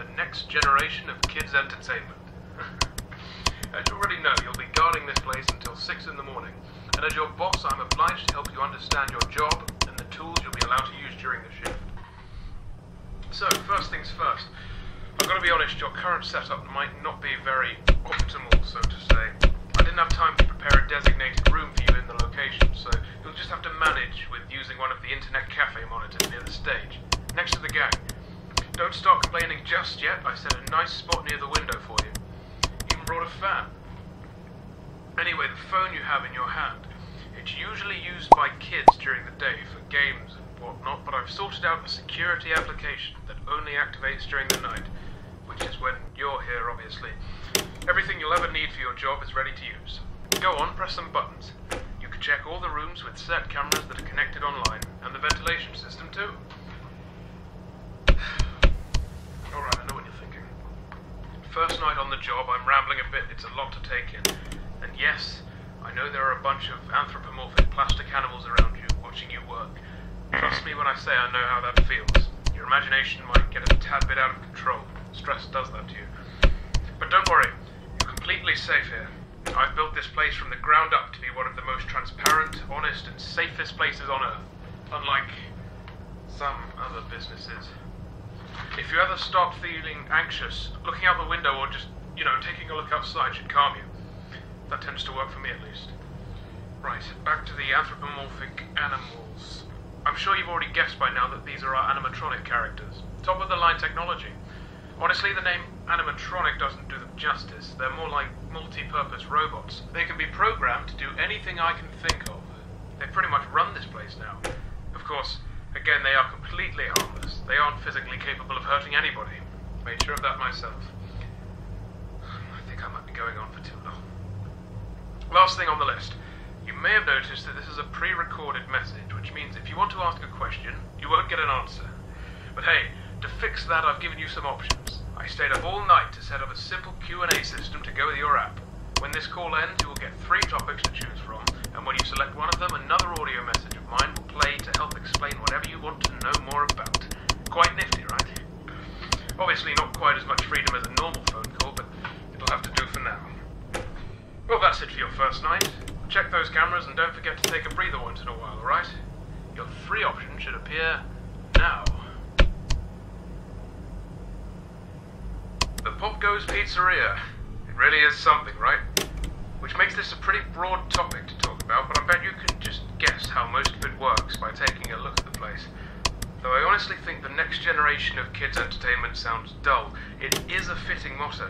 the next generation of kids' entertainment. As you already know, you'll be guarding this place until 6 in the morning, and as your boss, I'm obliged to help you understand your job and the tools you'll be allowed to use during the shift. So, first things first, I've got to be honest, your current setup might not be very optimal, so to say. I didn't have time to prepare a designated room for you in the location, so you'll just have to manage with using one of the internet cafe monitors near the stage, next to the gang. Don't start complaining just yet, I set a nice spot near the window for you. Even brought a fan. Anyway, the phone you have in your hand, it's usually used by kids during the day for games and whatnot, but I've sorted out a security application that only activates during the night, which is when you're here, obviously. Everything you'll ever need for your job is ready to use. Go on, press some buttons. You can check all the rooms with set cameras that are connected online, and the ventilation system too. Alright, I know what you're thinking. First night on the job, I'm rambling a bit, it's a lot to take in. And yes, I know there are a bunch of anthropomorphic plastic animals around you, watching you work. Trust me when I say I know how that feels. Your imagination might get a tad bit out of control. Stress does that to you. But don't worry, you're completely safe here. I've built this place from the ground up to be one of the most transparent, honest, and safest places on Earth. Unlike some other businesses. If you ever start feeling anxious, looking out the window or just, taking a look outside should calm you. That tends to work for me at least. Right, back to the anthropomorphic animals. I'm sure you've already guessed by now that these are our animatronic characters. Top of the line technology. Honestly, the name animatronic doesn't do them justice. They're more like multi-purpose robots. They can be programmed to do anything I can think of. They pretty much run this place now. Of course, again, they are completely harmless. They aren't physically capable of hurting anybody. Made sure of that myself. I think I might be going on for too long. Last thing on the list. You may have noticed that this is a pre-recorded message, which means if you want to ask a question, you won't get an answer. But hey, to fix that, I've given you some options. I stayed up all night to set up a simple Q&A system to go with your app. When this call ends, you will get 3 topics to choose from, and when you select one of them, another audio message of mine will play to help explain whatever you want to know more about. Quite nifty, right? Obviously not quite as much freedom as a normal phone call, but it'll have to do for now. Well, that's it for your first night. Check those cameras and don't forget to take a breather once in a while, alright? Your 3 options should appear now. The Popgoes Pizzeria. It really is something, right? Which makes this a pretty broad topic to talk about, but I bet you can just guess how most of it works by taking a look at the place. Though I honestly think the next generation of kids' entertainment sounds dull, it is a fitting motto.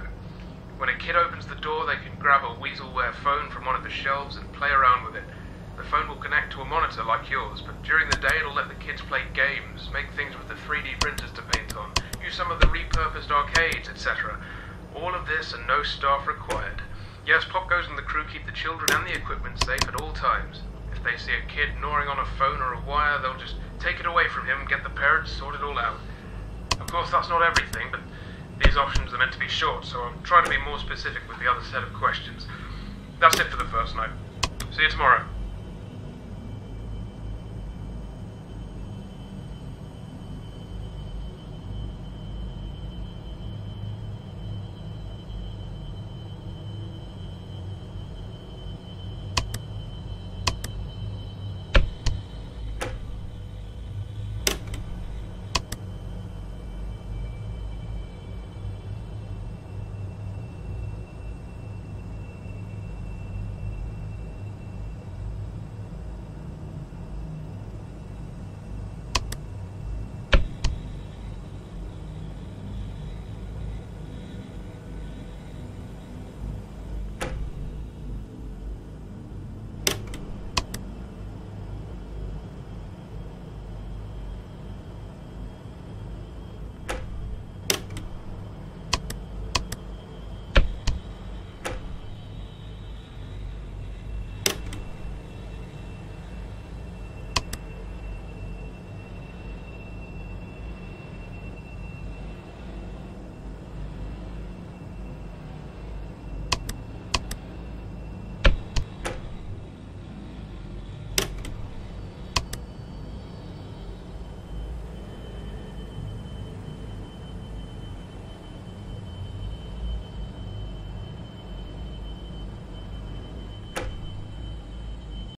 When a kid opens the door, they can grab a weaselware phone from one of the shelves and play around with it. The phone will connect to a monitor like yours, but during the day it'll let the kids play games, make things with the 3D printers to paint on, use some of the repurposed arcades, etc. All of this and no staff required. Yes, Popgoes and the crew keep the children and the equipment safe at all times. If they see a kid gnawing on a phone or a wire, they'll just take it away from him, get the parents, sort it all out. Of course, that's not everything, but these options are meant to be short, so I'll try to be more specific with the other set of questions. That's it for the first night. See you tomorrow.